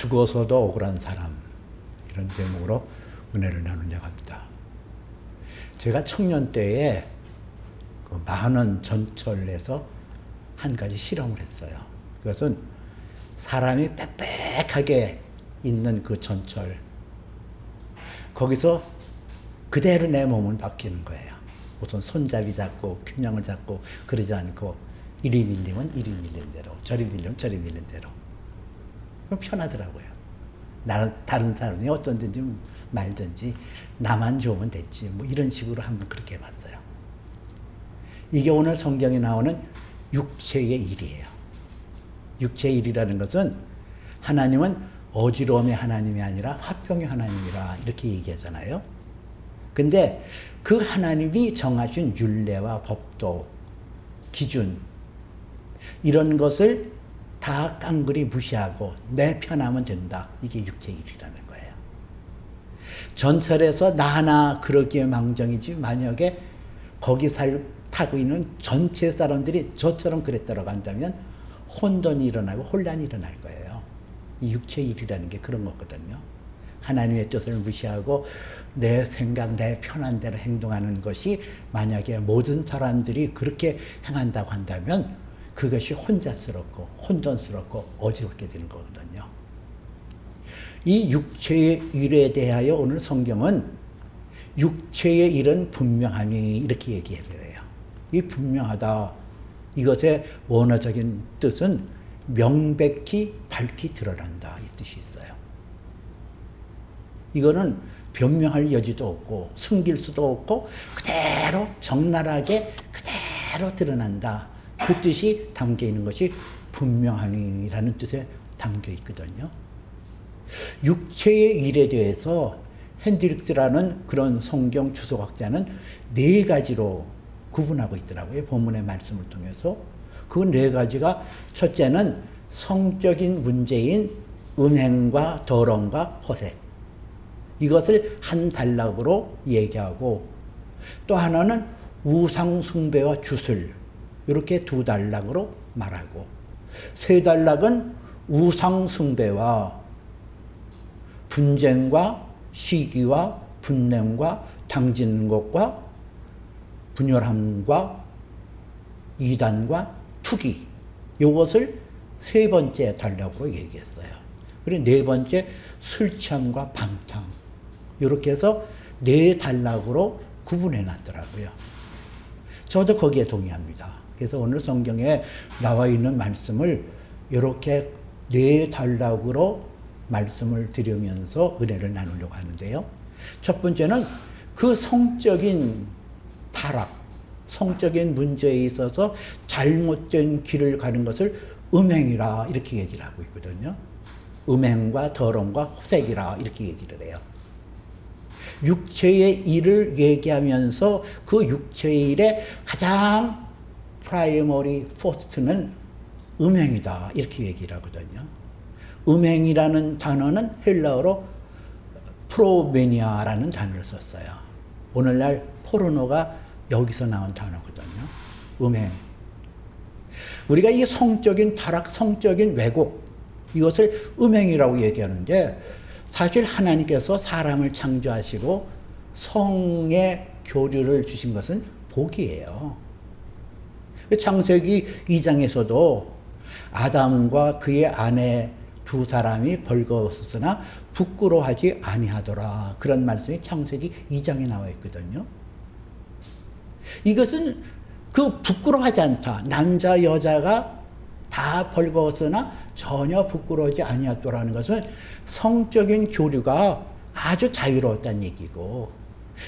죽어서도 억울한 사람, 이런 제목으로 은혜를 나누려고 합니다. 제가 청년 때에 그 만원 전철에서 한 가지 실험을 했어요. 그것은 사람이 빽빽하게 있는 그 전철, 거기서 그대로 내 몸은 바뀌는 거예요. 우선 손잡이 잡고 균형을 잡고 그러지 않고 이리 밀리면 이리 밀린 대로, 저리 밀리면 저리 밀린 대로. 그럼 편하더라고요. 다른 사람이 어떤든지 말든지 나만 좋으면 됐지, 뭐 이런 식으로 한번 그렇게 해봤어요. 이게 오늘 성경에 나오는 육체의 일이에요. 육체의 일이라는 것은 하나님은 어지러움의 하나님이 아니라 화평의 하나님이라 이렇게 얘기하잖아요. 근데 그 하나님이 정하신 율례와 법도, 기준, 이런 것을 다 깡그리 무시하고 내 편하면 된다. 이게 육체의 일이라는 거예요. 전철에서 나 하나 그러기에 망정이지, 만약에 거기 타고 있는 전체 사람들이 저처럼 그랬다고 한다면 혼돈이 일어나고 혼란이 일어날 거예요. 이 육체의 일이라는 게 그런 거거든요. 하나님의 뜻을 무시하고 내 생각, 내 편한 대로 행동하는 것이 만약에 모든 사람들이 그렇게 행한다고 한다면 그것이 혼잡스럽고 혼돈스럽고 어지럽게 되는 거거든요. 이 육체의 일에 대하여 오늘 성경은 육체의 일은 분명하니 이렇게 얘기해요. 이 분명하다, 이것의 원어적인 뜻은 명백히 밝히 드러난다, 이 뜻이 있어요. 이거는 변명할 여지도 없고 숨길 수도 없고 그대로 적나라하게 그대로 드러난다, 그 뜻이 담겨 있는 것이 분명하니라는 뜻에 담겨 있거든요. 육체의 일에 대해서 핸드릭스라는 그런 성경 주석학자는 4가지로 구분하고 있더라고요. 본문의 말씀을 통해서. 그 4가지가, 첫째는 성적인 문제인 음행과 더러움과 허색, 이것을 한 단락으로 얘기하고, 또 하나는 우상 숭배와 주술, 이렇게 2단락으로 말하고, 3단락은 우상 숭배와 분쟁과 시기와 분냄과 당짓는 것과 분열함과 이단과 투기, 이것을 3번째 단락으로 얘기했어요. 그리고 4번째 술 취함과 방탕, 이렇게 해서 4단락으로 구분해 놨더라고요. 저도 거기에 동의합니다. 그래서 오늘 성경에 나와 있는 말씀을 이렇게 4단락으로 말씀을 드리면서 은혜를 나누려고 하는데요. 첫 번째는 그 성적인 타락, 성적인 문제에 있어서 잘못된 길을 가는 것을 음행이라 이렇게 얘기를 하고 있거든요. 음행과 더러움과 호색이라 이렇게 얘기를 해요. 육체의 일을 얘기하면서 그 육체의 일의 가장 프라이머리 포스트는 음행이다, 이렇게 얘기를 하거든요. 음행이라는 단어는 헬라어로 프로메니아라는 단어를 썼어요. 오늘날 포르노가 여기서 나온 단어거든요. 음행. 우리가 이 성적인 타락, 성적인 왜곡, 이것을 음행이라고 얘기하는데, 사실 하나님께서 사람을 창조하시고 성의 교류를 주신 것은 복이에요. 창세기 2장에서도 아담과 그의 아내 2사람이 벌거웠으나 부끄러워하지 아니하더라, 그런 말씀이 창세기 2장에 나와 있거든요. 이것은 그 부끄러워하지 않다, 남자 여자가 다 벌거웠으나 전혀 부끄러워하지 아니하더라는 것은 성적인 교류가 아주 자유로웠다는 얘기고,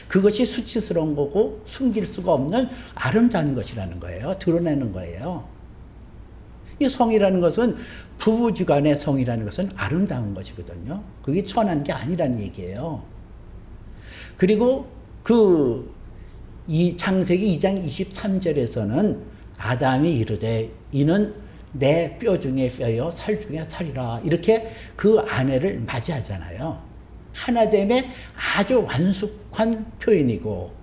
그것이 수치스러운 거고 숨길 수가 없는 아름다운 것이라는 거예요. 드러내는 거예요. 이 성이라는 것은, 부부지간의 성이라는 것은 아름다운 것이거든요. 그게 천한 게 아니라는 얘기예요. 그리고 이 창세기 2장 23절에서는 아담이 이르되 이는 내 뼈 중에 뼈요 살 중에 살이라, 이렇게 그 아내를 맞이하잖아요. 하나됨의 아주 완숙한 표현이고,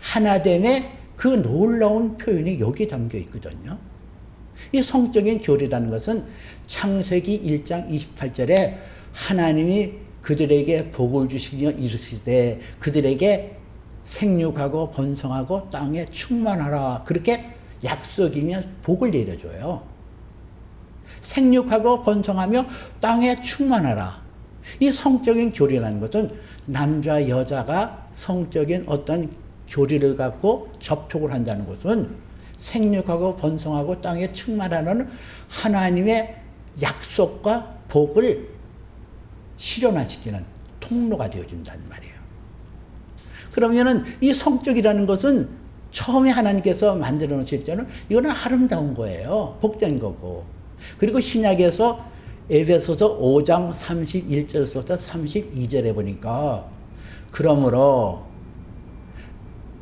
하나됨의 그 놀라운 표현이 여기 담겨 있거든요. 이 성적인 교리라는 것은 창세기 1장 28절에 하나님이 그들에게 복을 주시며 이르시되 그들에게 생육하고 번성하고 땅에 충만하라. 그렇게 약속이며 복을 내려줘요. 생육하고 번성하며 땅에 충만하라. 이 성적인 교리라는 것은 남자 여자가 성적인 어떤 교리를 갖고 접촉을 한다는 것은 생육하고 번성하고 땅에 충만하는 하나님의 약속과 복을 실현화시키는 통로가 되어준다는 말이에요. 그러면은 이 성적이라는 것은 처음에 하나님께서 만들어 놓으실 때는 이거는 아름다운 거예요. 복된 거고. 그리고 신약에서 에베소서 5장 31절부터 32절에 보니까 그러므로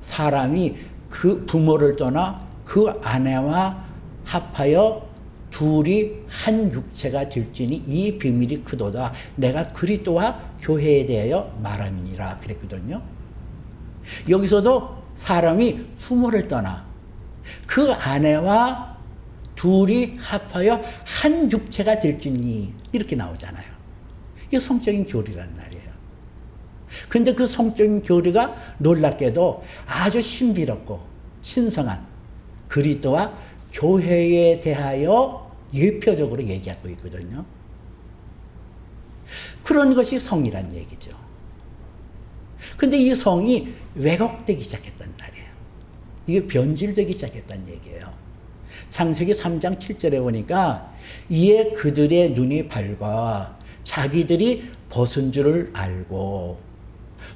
사람이 그 부모를 떠나 그 아내와 합하여 둘이 한 육체가 될지니 이 비밀이 크도다. 내가 그리스도와 교회에 대하여 말함이니라 그랬거든요. 여기서도 사람이 부모를 떠나 그 아내와 둘이 합하여 한 육체가 될지니 이렇게 나오잖아요. 이게 성적인 교리란 말이에요. 근데 그 성적인 교리가 놀랍게도 아주 신비롭고 신성한 그리스도와 교회에 대하여 예표적으로 얘기하고 있거든요. 그런 것이 성이란 얘기죠. 근데 이 성이 왜곡되기 시작했단 말이에요. 이게 변질되기 시작했단 얘기예요. 창세기 3장 7절에 보니까 이에 그들의 눈이 밝아 자기들이 벗은 줄을 알고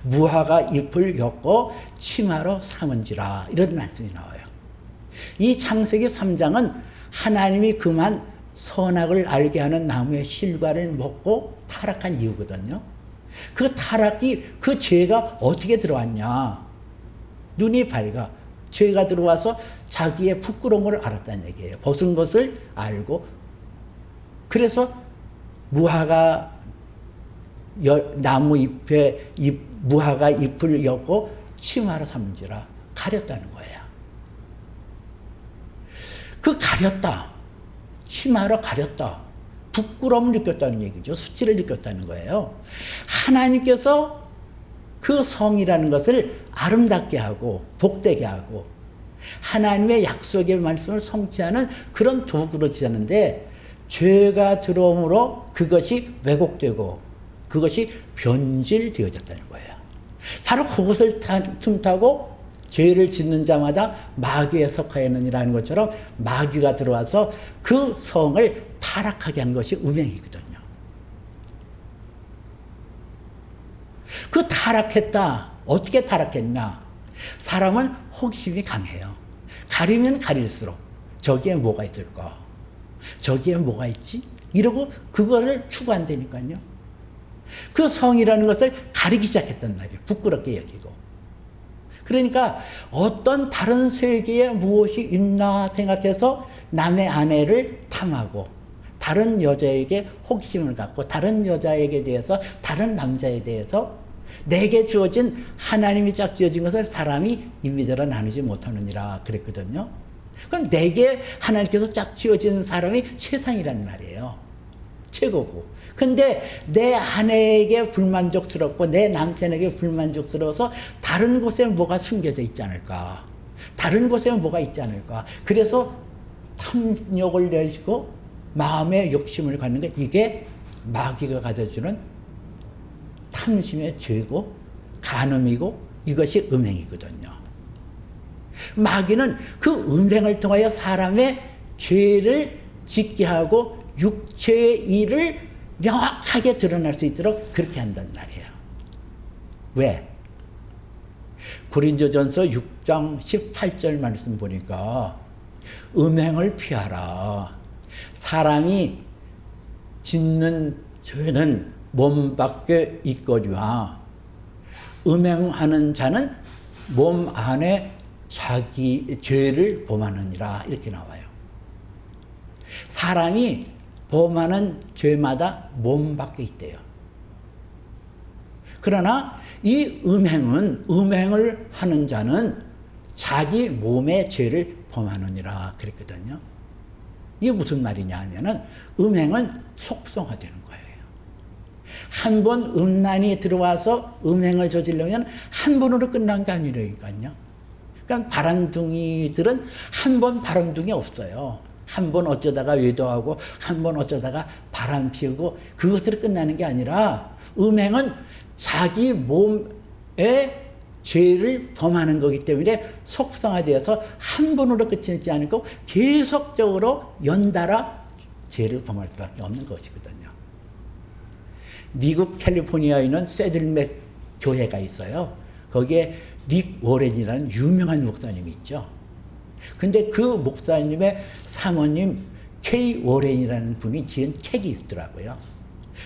무화과 잎을 엮고 치마로 삼은지라 이런 말씀이 나와요. 이 창세기 3장은 하나님이 그만 선악을 알게 하는 나무의 실과를 먹고 타락한 이유거든요. 그 타락이 그 죄가 어떻게 들어왔냐. 눈이 밝아 죄가 들어와서 자기의 부끄러움을 알았다는 얘기예요. 벗은 것을 알고 그래서 무화과 나무 잎에 무화과 잎을 엮고 치마로 삼은지라 가렸다는 거예요. 그 가렸다. 치마로 가렸다. 부끄러움을 느꼈다는 얘기죠. 수치를 느꼈다는 거예요. 하나님께서 그 성이라는 것을 아름답게 하고 복되게 하고 하나님의 약속의 말씀을 성취하는 그런 도구로 지었는데 죄가 들어옴으로 그것이 왜곡되고 그것이 변질되어졌다는 거예요. 바로 그것을 틈타고 죄를 짓는 자마다 마귀에 속하였느니라는 것처럼 마귀가 들어와서 그 성을 타락하게 한 것이 음행이거든요. 그 타락했다. 어떻게 타락했나? 사람은 호기심이 강해요. 가리면 가릴수록 저기에 뭐가 있을까? 저기에 뭐가 있지? 이러고 그거를 추구한다니까요. 그 성이라는 것을 가리기 시작했단 말이에요. 부끄럽게 여기고. 그러니까 어떤 다른 세계에 무엇이 있나 생각해서 남의 아내를 탐하고 다른 여자에게 호기심을 갖고 다른 여자에게 대해서 다른 남자에 대해서 내게 주어진 하나님이 짝 지어진 것을 사람이 임의대로 나누지 못하느니라 그랬거든요. 그럼 내게 하나님께서 짝 지어진 사람이 세상이란 말이에요. 최고고. 근데 내 아내에게 불만족스럽고 내 남편에게 불만족스러워서 다른 곳에 뭐가 숨겨져 있지 않을까. 다른 곳에 뭐가 있지 않을까. 그래서 탐욕을 내시고 마음의 욕심을 갖는 게 이게 마귀가 가져주는 탐심의 죄고 간음이고 이것이 음행이거든요. 마귀는 그 음행을 통하여 사람의 죄를 짓게 하고 육체의 일을 명확하게 드러날 수 있도록 그렇게 한단 말이에요. 왜? 고린도전서 6장 18절 말씀 보니까 음행을 피하라. 사람이 짓는 죄는 몸 밖에 있거니와 음행하는 자는 몸 안에 자기 죄를 범하느니라 이렇게 나와요. 사람이 범하는 죄마다 몸 밖에 있대요. 그러나 이 음행을 하는 자는 자기 몸의 죄를 범하느니라 그랬거든요. 이게 무슨 말이냐 하면은 음행은 속성화되는 거예요. 한 번 음란이 들어와서 음행을 저지르면 한 번으로 끝난 게 아니라니까요. 그러니까 바람둥이들은 한 번 바람둥이 없어요. 한 번 어쩌다가 외도하고 한 번 어쩌다가 바람 피우고 그것으로 끝나는 게 아니라 음행은 자기 몸에 죄를 범하는 거기 때문에 속성화되어서 한 번으로 끝이지 않고 계속적으로 연달아 죄를 범할 수밖에 없는 것이거든요. 미국 캘리포니아에 있는 세들맥 교회가 있어요. 거기에 릭 워렌이라는 유명한 목사님이 있죠. 근데 그 목사님의 사모님 케이 워렌이라는 분이 지은 책이 있더라고요.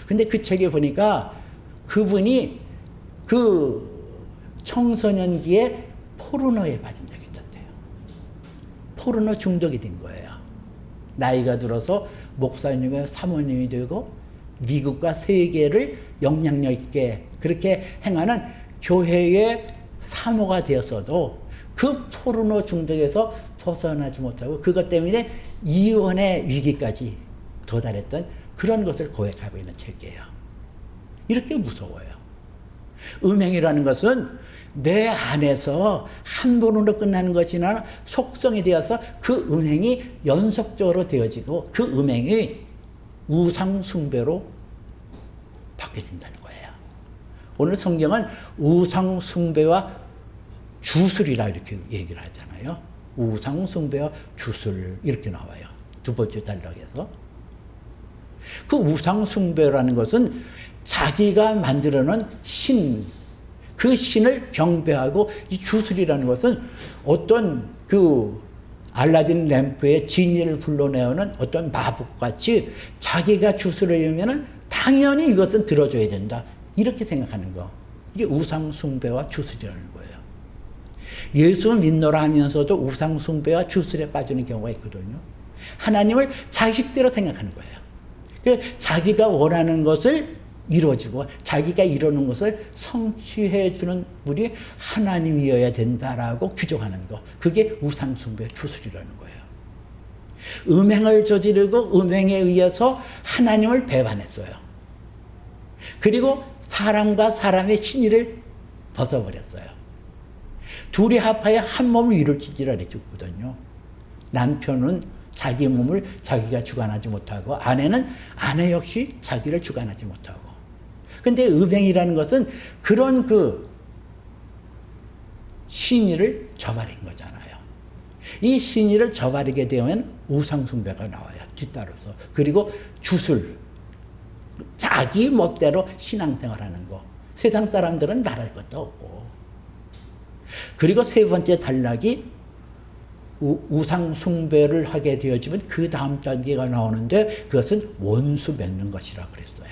근데 그 책에 보니까 그분이 그 청소년기에 포르노에 빠진 적이 있었대요. 포르노 중독이 된 거예요. 나이가 들어서 목사님의 사모님이 되고 미국과 세계를 영향력 있게 그렇게 행하는 교회의 사모가 되었어도 그 포르노 중독에서 벗어나지 못하고 그것 때문에 이혼의 위기까지 도달했던 그런 것을 고백하고 있는 책이에요. 이렇게 무서워요. 음행이라는 것은 내 안에서 한 번으로 끝나는 것이 아니라 속성이 되어서 그 음행이 연속적으로 되어지고 그 음행이 우상숭배로 바뀌어진다는 거예요. 오늘 성경은 우상숭배와 주술이라 이렇게 얘기를 하잖아요. 우상숭배와 주술 이렇게 나와요. 두 번째 단락에서. 그 우상숭배라는 것은 자기가 만들어놓은 신, 그 신을 경배하고 이 주술이라는 것은 어떤 그 알라딘 램프의 지니를 불러내오는 어떤 마법같이 자기가 주술을 이으면 당연히 이것은 들어줘야 된다. 이렇게 생각하는 거. 이게 우상숭배와 주술이라는 거예요. 예수 믿노라 하면서도 우상숭배와 주술에 빠지는 경우가 있거든요. 하나님을 자식대로 생각하는 거예요. 자기가 원하는 것을 이루어지고 자기가 이루는 것을 성취해 주는 분이 하나님이어야 된다라고 규정하는 것. 그게 우상숭배 주술이라는 거예요. 음행을 저지르고 음행에 의해서 하나님을 배반했어요. 그리고 사람과 사람의 신의를 벗어버렸어요. 둘이 합하여 한 몸을 이룰 줄이라 그랬거든요. 남편은 자기 몸을 자기가 주관하지 못하고 아내는 아내 역시 자기를 주관하지 못하고. 근데 음행이라는 것은 그런 그 신의를 저버린 거잖아요. 이 신의를 저버리게 되면 우상숭배가 나와요. 뒤따라서. 그리고 주술. 자기 멋대로 신앙생활하는 거. 세상 사람들은 말할 것도 없고. 그리고 세 번째 단락이 우상숭배를 하게 되어지면 그 다음 단계가 나오는데 그것은 원수 맺는 것이라고 그랬어요.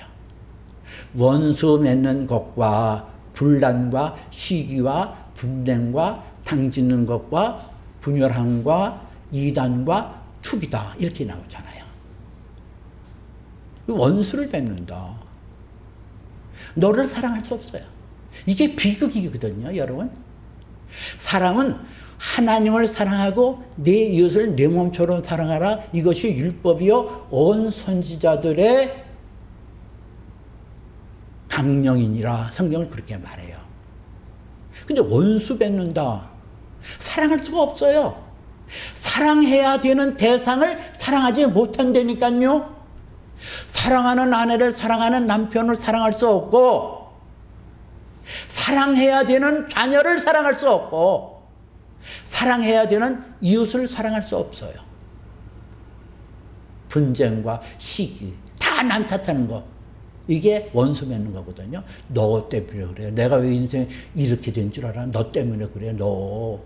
원수 맺는 것과 분란과 시기와 분냉과 당짓는 것과 분열함과 이단과 투기다 이렇게 나오잖아요. 원수를 맺는다. 너를 사랑할 수 없어요. 이게 비극이거든요, 여러분. 사람은 하나님을 사랑하고 내 이웃을 내 몸처럼 사랑하라. 이것이 율법이요 온 선지자들의 강령이니라. 성경은 그렇게 말해요. 근데 원수 맺는다. 사랑할 수가 없어요. 사랑해야 되는 대상을 사랑하지 못한다니까요. 사랑하는 아내를 사랑하는 남편을 사랑할 수 없고 사랑해야 되는 자녀를 사랑할 수 없고 사랑해야 되는 이웃을 사랑할 수 없어요. 분쟁과 시기 다 남 탓하는 거. 이게 원수 맺는 거거든요. 너 때문에 그래. 내가 왜 인생에 이렇게 된 줄 알아? 너 때문에 그래. 너.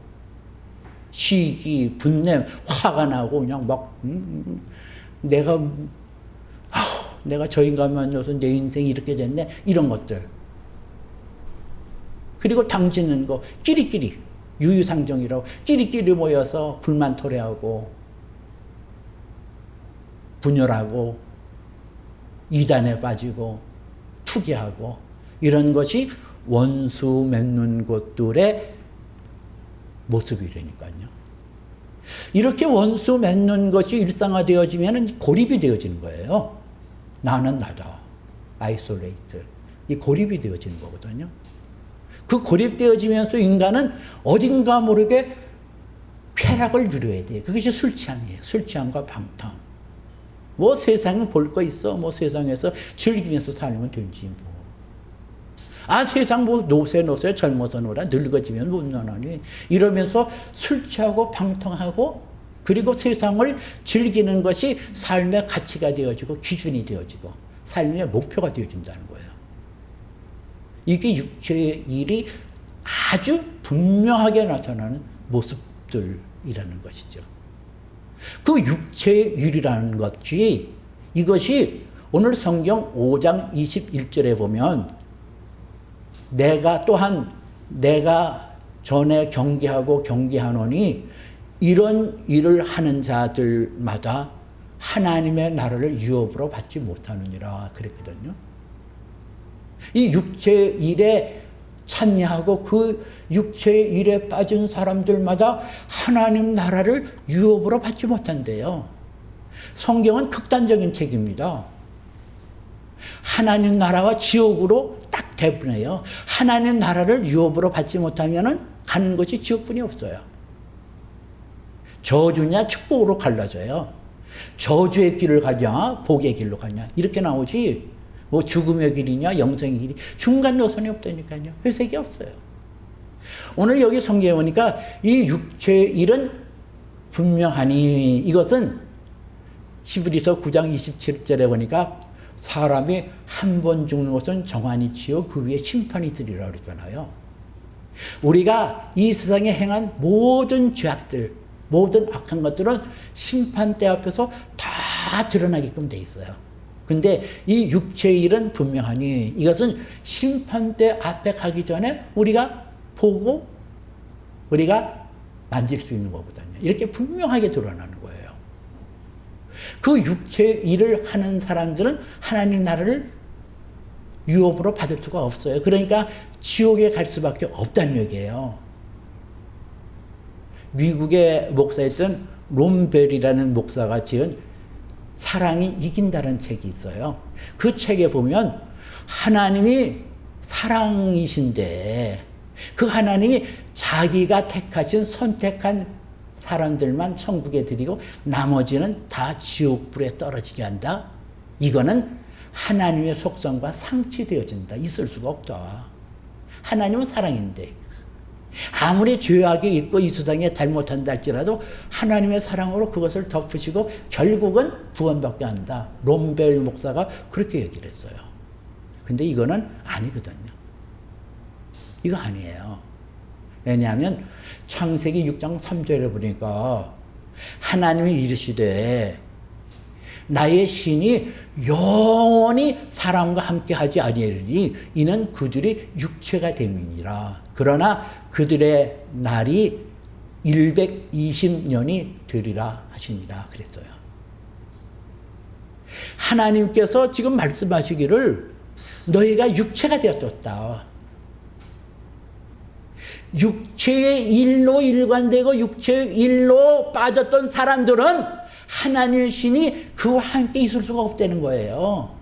시기, 분냄, 화가 나고 그냥 막 내가 저 인간 만나서 내 인생이 이렇게 됐네. 이런 것들. 그리고 당짓는 거. 끼리끼리. 유유상종이라고. 끼리끼리 모여서 불만 토래하고 분열하고 이단에 빠지고 투기하고 이런 것이 원수 맺는 것들의 모습이라니까요. 이렇게 원수 맺는 것이 일상화되어지면 고립이 되어지는 거예요. 나는 나다. 아이솔레이트. 이 고립이 되어지는 거거든요. 그 고립되어지면서 인간은 어딘가 모르게 쾌락을 누려야 돼요. 그것이 술 취향이에요. 술 취향과 방탕. 뭐 세상에 볼 거 있어. 뭐 세상에서 즐기면서 살면 되지 뭐. 아 세상 뭐 노세 젊어서 놀아 늙어지면 못 노나니 이러면서 술 취하고 방탕하고 그리고 세상을 즐기는 것이 삶의 가치가 되어지고 기준이 되어지고 삶의 목표가 되어진다는 거예요. 이게 육체의 일이 아주 분명하게 나타나는 모습들이라는 것이죠. 그 육체의 일이라는 것이 이것이 오늘 성경 5장 21절에 보면 내가 전에 경계하노니 이런 일을 하는 자들마다 하나님의 나라를 유업으로 받지 못하느니라 그랬거든요. 이 육체의 일에 참여하고 그 육체의 일에 빠진 사람들마다 하나님 나라를 유업으로 받지 못한대요. 성경은 극단적인 책입니다. 하나님 나라와 지옥으로 딱 대분해요. 하나님 나라를 유업으로 받지 못하면 가는 것이 지옥뿐이 없어요. 저주냐 축복으로 갈라져요. 저주의 길을 가냐 복의 길로 가냐 이렇게 나오지 뭐 죽음의 길이냐 영생의 길이 중간 노선이 없다니까요. 회색이 없어요. 오늘 여기 성경에 보니까 이 육체의 일은 분명하니 이것은 히브리서 9장 27절에 보니까 사람이 한 번 죽는 것은 정한이치요 그 위에 심판이 있으리라 그러잖아요. 우리가 이 세상에 행한 모든 죄악들 모든 악한 것들은 심판대 앞에서 다 드러나게끔 돼 있어요. 근데 이 육체의 일은 분명하니 이것은 심판대 앞에 가기 전에 우리가 보고 우리가 만질 수 있는 거거든요. 이렇게 분명하게 드러나는 거예요. 그 육체의 일을 하는 사람들은 하나님 나라를 유업으로 받을 수가 없어요. 그러니까 지옥에 갈 수밖에 없다는 얘기예요. 미국의 목사였던 롬벨이라는 목사가 지은 사랑이 이긴다는 책이 있어요. 그 책에 보면 하나님이 사랑이신데 그 하나님이 자기가 택하신 선택한 사람들만 천국에 드리고 나머지는 다 지옥불에 떨어지게 한다. 이거는 하나님의 속성과 상치되어진다. 있을 수가 없다. 하나님은 사랑인데 아무리 죄악이 있고 이 세상에 잘못한다 할지라도 하나님의 사랑으로 그것을 덮으시고 결국은 구원받게 한다. 롬벨 목사가 그렇게 얘기를 했어요. 근데 이거는 아니거든요. 이거 아니에요. 왜냐하면 창세기 6장 3절에 보니까 하나님이 이르시되 나의 신이 영원히 사람과 함께 하지 아니하리니 이는 그들이 육체가 됨이니라. 그러나 그들의 날이 120년이 되리라 하시니라 그랬어요. 하나님께서 지금 말씀하시기를 너희가 육체가 되었다. 육체의 일로 일관되고 육체의 일로 빠졌던 사람들은 하나님의 신이 그와 함께 있을 수가 없다는 거예요.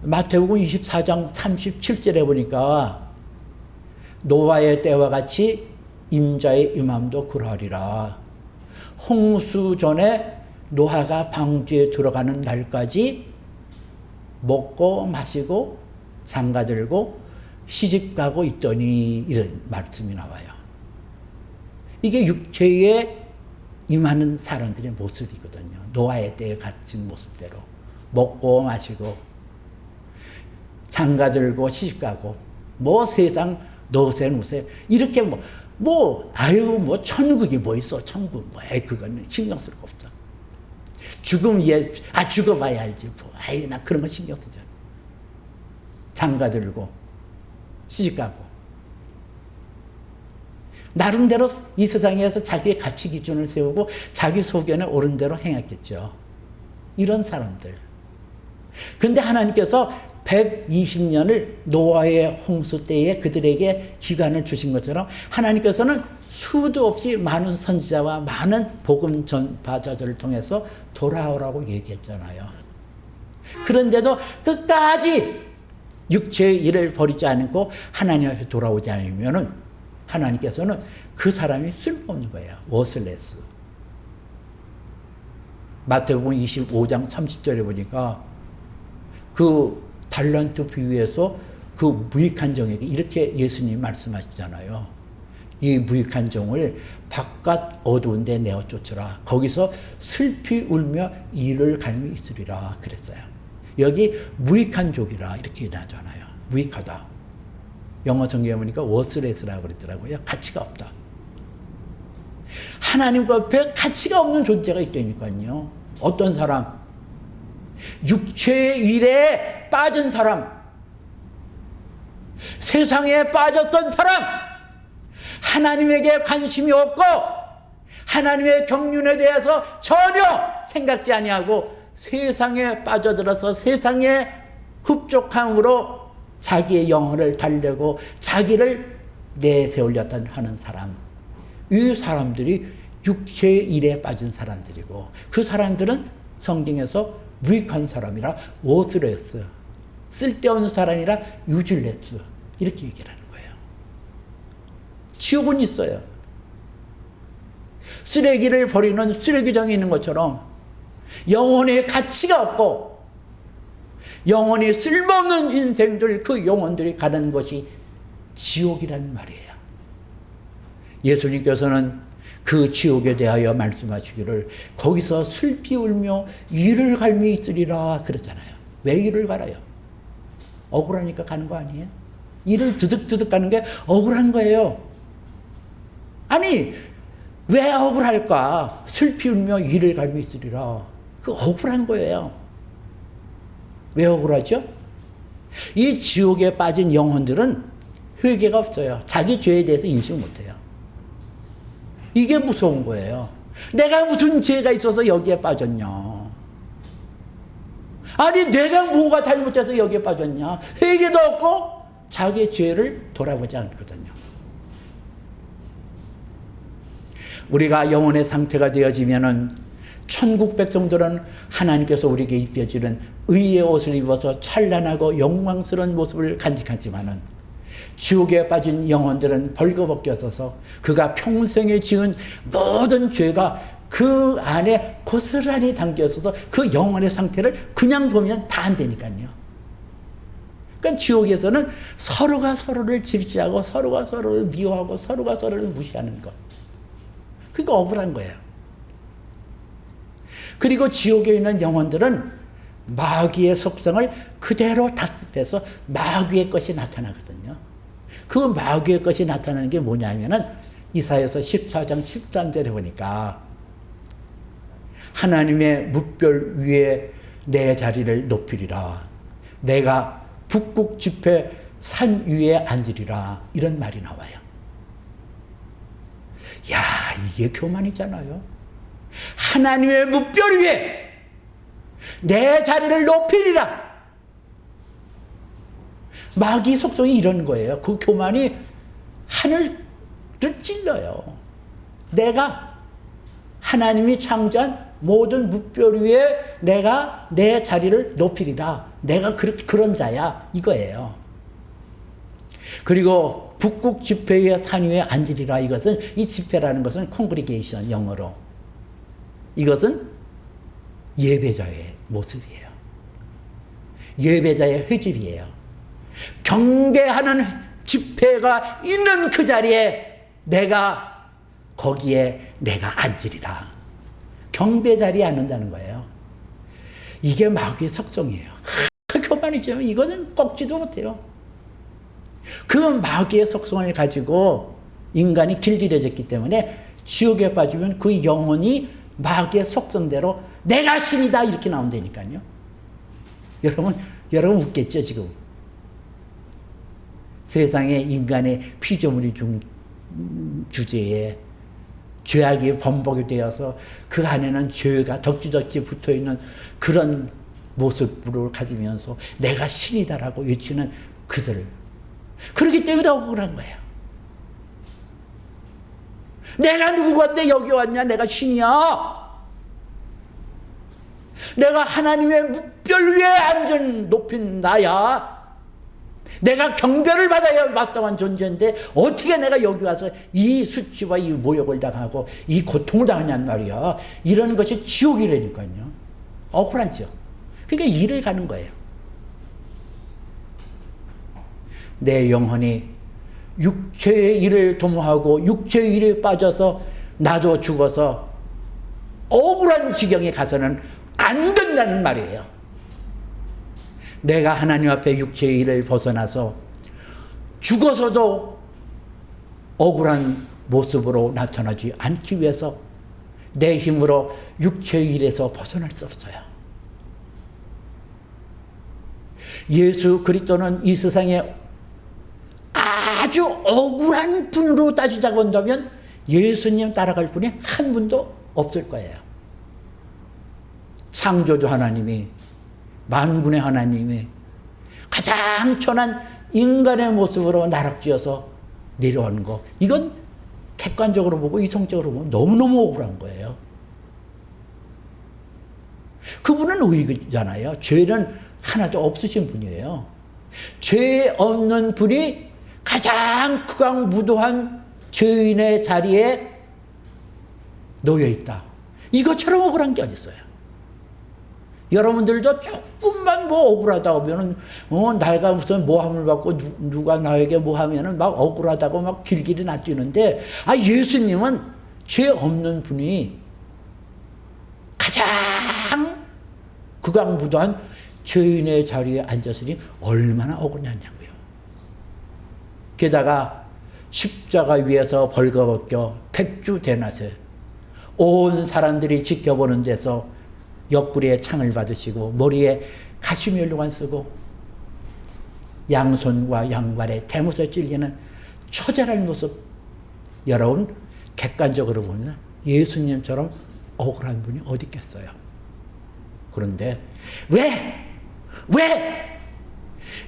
마태복음 24장 37절에 보니까 노아의 때와 같이 인자의 임함도 그러하리라. 홍수 전에 노아가 방주에 들어가는 날까지 먹고 마시고 장가들고 시집가고 있더니 이런 말씀이 나와요. 이게 육체에 임하는 사람들의 모습이거든요. 노아의 때에 갇힌 모습대로 먹고 마시고 장가들고 시집가고 뭐 세상 너세 누세 이렇게 아유 천국이 뭐 있어 천국 그거는 신경 쓸 거 없어. 죽어봐야 알지 나 그런 거 신경 쓰잖아. 장가들고 시집가고 나름대로 이 세상에서 자기의 가치 기준을 세우고 자기 소견에 옳은 대로 행했겠죠. 이런 사람들. 근데 하나님께서 120년을 노아의 홍수 때에 그들에게 기간을 주신 것처럼 하나님께서는 수도 없이 많은 선지자와 많은 복음 전파자들을 통해서 돌아오라고 얘기했잖아요. 그런데도 끝까지 육체의 일을 버리지 않고 하나님 앞에 돌아오지 않으면 하나님께서는 그 사람이 쓸모없는 거예요. 워슬레스. 마태복음 25장 30절에 보니까 그 달란트 비유에서 그 무익한 종에게 이렇게 예수님이 말씀하시잖아요. 이 무익한 종을 바깥 어두운 데 내어 쫓으라. 거기서 슬피 울며 이를 갈미 있으리라 그랬어요. 여기 무익한 종이라 이렇게 나잖아요. 무익하다. 영어 성경에 보니까 워스레스라고 그랬더라고요. 가치가 없다. 하나님과 앞에 가치가 없는 존재가 있다니까요. 어떤 사람? 육체의 일에 빠진 사람, 세상에 빠졌던 사람, 하나님에게 관심이 없고 하나님의 경륜에 대해서 전혀 생각지 아니하고 세상에 빠져들어서 세상의 흡족함으로 자기의 영혼을 달래고 자기를 내세우려던 하는 사람, 이 사람들이 육체의 일에 빠진 사람들이고 그 사람들은 성경에서 무익한 사람이라 워스레스, 쓸데없는 사람이라 유질레스 이렇게 얘기를 하는 거예요. 지옥은 있어요. 쓰레기를 버리는 쓰레기장이 있는 것처럼 영혼의 가치가 없고 영혼이 쓸모없는 인생들, 그 영혼들이 가는 것이 지옥이라는 말이에요. 예수님께서는 그 지옥에 대하여 말씀하시기를 거기서 슬피 울며 이를 갈미 있으리라 그랬잖아요. 왜 이를 갈아요? 억울하니까 가는 거 아니에요? 이를 드득드득 가는 게 억울한 거예요. 아니 왜 억울할까? 슬피 울며 이를 갈미 있으리라. 그 억울한 거예요. 왜 억울하죠? 이 지옥에 빠진 영혼들은 회개가 없어요. 자기 죄에 대해서 인식 못해요. 이게 무서운 거예요. 내가 무슨 죄가 있어서 여기에 빠졌냐? 아니 내가 뭐가 잘못돼서 여기에 빠졌냐? 회개도 없고 자기의 죄를 돌아보지 않거든요. 우리가 영혼의 상태가 되어지면은 천국 백성들은 하나님께서 우리에게 입혀주는 의의 옷을 입어서 찬란하고 영광스러운 모습을 간직하지만은 지옥에 빠진 영혼들은 벌거벗겨져서 그가 평생에 지은 모든 죄가 그 안에 고스란히 담겨있어서 그 영혼의 상태를 그냥 보면 다 안 되니까요. 그러니까 지옥에서는 서로가 서로를 질시하고 서로가 서로를 미워하고 서로가 서로를 무시하는 것. 그러니까 억울한 거예요. 그리고 지옥에 있는 영혼들은 마귀의 속성을 그대로 답습해서 마귀의 것이 나타나거든요. 그 마귀의 것이 나타나는 게 뭐냐면은 이사야서 14장 13절에 보니까 하나님의 뭇별 위에 내 자리를 높이리라. 내가 북극 지폐 산 위에 앉으리라. 이런 말이 나와요. 야, 이게 교만이잖아요. 하나님의 뭇별 위에 내 자리를 높이리라. 마귀 속성이 이런 거예요. 그 교만이 하늘을 찔러요. 내가 하나님이 창조한 모든 뭇별 위에 내가 내 자리를 높이리라. 내가 그런 자야 이거예요. 그리고 북극 지폐 위에 산 위에 앉으리라. 이것은 이 지폐라는 것은 콩그리게이션 영어로 이것은 예배자의 모습이에요. 예배자의 회집이에요. 경배하는 집회가 있는 그 자리에 내가 거기에 내가 앉으리라. 경배 자리에 앉는다는 거예요. 이게 마귀의 속성이에요. 교만이지만 이거는 꺾지도 못해요. 그 마귀의 속성을 가지고 인간이 길들여졌기 때문에 지옥에 빠지면 그 영혼이 마귀의 속성대로 내가 신이다 이렇게 나온다니까요. 여러분 웃겠죠 지금. 세상에 인간의 피조물이 중 주제에 죄악이 번복이 되어서 그 안에는 죄가 덕지덕지 붙어있는 그런 모습을 가지면서 내가 신이다라고 외치는 그들. 그렇기 때문에 억울한 거예요. 내가 누구건데 여기 왔냐? 내가 신이야. 내가 하나님의 묵별 위에 앉은 높인 나야. 내가 경배를 받아야 마땅한 존재인데 어떻게 내가 여기 와서 이 수치와 이 모욕을 당하고 이 고통을 당하냔 말이야. 이런 것이 지옥이라니까요. 억울하죠. 그러니까 일을 가는 거예요. 내 영혼이 육체의 일을 도모하고 육체의 일에 빠져서 나도 죽어서 억울한 지경에 가서는 안 된다는 말이에요. 내가 하나님 앞에 육체의 일을 벗어나서 죽어서도 억울한 모습으로 나타나지 않기 위해서 내 힘으로 육체의 일에서 벗어날 수 없어요. 예수 그리스도는 이 세상에 아주 억울한 분으로 따지자고 한다면 예수님 따라갈 분이 한 분도 없을 거예요. 창조주 하나님이, 만군의 하나님이 가장 천한 인간의 모습으로 나락지어서 내려온 거, 이건 객관적으로 보고 이성적으로 보면 너무너무 억울한 거예요. 그분은 의잖아요. 죄는 하나도 없으신 분이에요. 죄 없는 분이 가장 극악무도한 죄인의 자리에 놓여 있다. 이것처럼 억울한 게 어디 있어요? 여러분들도 조금만 뭐 억울하다 하면은 내가 무슨 모함을 받고 누가 나에게 뭐 하면은 막 억울하다고 막 길길이 놔뛰는데, 예수님은 죄 없는 분이 가장 극악무도한 죄인의 자리에 앉았으니 얼마나 억울하냐고요. 게다가 십자가 위에서 벌거벗겨 백주대낮에 온 사람들이 지켜보는 데서 옆구리에 창을 받으시고 머리에 가시면류관 쓰고 양손과 양발에 대못에 찔리는 처절한 모습, 여러분 객관적으로 보면 예수님처럼 억울한 분이 어디 있겠어요. 그런데 왜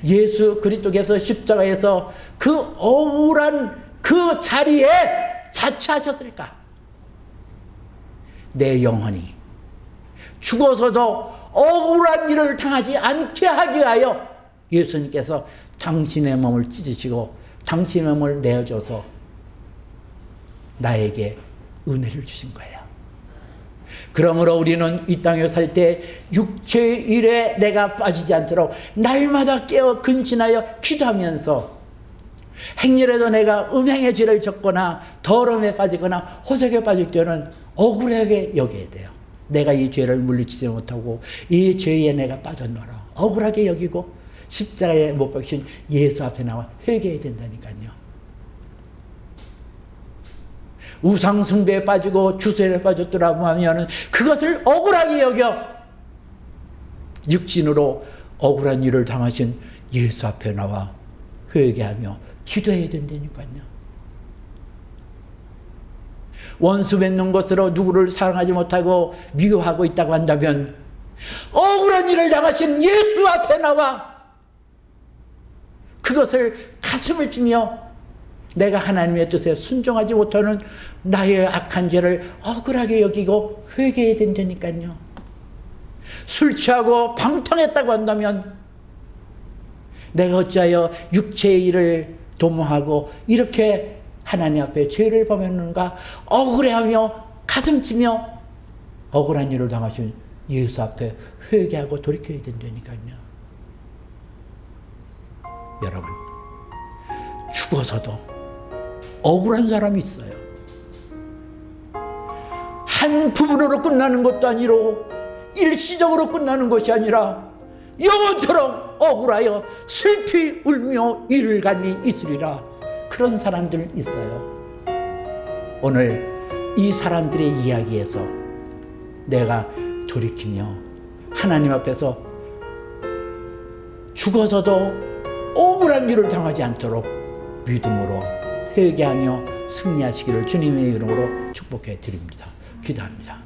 예수 그리스도께서 십자가에서 그 억울한 그 자리에 자처하셨을까? 내 영혼이 죽어서도 억울한 일을 당하지 않게 하기 위하여 예수님께서 당신의 몸을 찢으시고 당신의 몸을 내어줘서 나에게 은혜를 주신 거예요. 그러므로 우리는 이 땅에 살 때 육체의 일에 내가 빠지지 않도록 날마다 깨어 근신하여 기도하면서, 행렬에도 내가 음행의 죄를 졌거나 더러움에 빠지거나 호색에 빠질 때는 억울하게 여겨야 돼요. 내가 이 죄를 물리치지 못하고 이 죄에 내가 빠졌노라 억울하게 여기고 십자가에 못 박히신 예수 앞에 나와 회개해야 된다니까요. 우상숭배에 빠지고 주술에 빠졌더라고 하면은 그것을 억울하게 여겨 육신으로 억울한 일을 당하신 예수 앞에 나와 회개하며 기도해야 된다니까요. 원수 맺는 것으로 누구를 사랑하지 못하고 미워하고 있다고 한다면 억울한 일을 당하신 예수 앞에 나와 그것을 가슴을 치며 내가 하나님의 뜻에 순종하지 못하는 나의 악한 죄를 억울하게 여기고 회개해야 된다니까요. 술 취하고 방탕했다고 한다면 내가 어찌하여 육체의 일을 도모하고 이렇게 하나님 앞에 죄를 범했는가 억울해하며 가슴치며 억울한 일을 당하신 예수 앞에 회개하고 돌이켜야 된다니까요. 여러분, 죽어서도 억울한 사람이 있어요. 한 부분으로 끝나는 것도 아니고 일시적으로 끝나는 것이 아니라 영원토록 억울하여 슬피 울며 일간이 있으리라. 그런 사람들 있어요. 오늘 이 사람들의 이야기에서 내가 돌이키며 하나님 앞에서 죽어서도 억울한 일을 당하지 않도록 믿음으로 회개하며 승리하시기를 주님의 이름으로 축복해 드립니다. 기도합니다.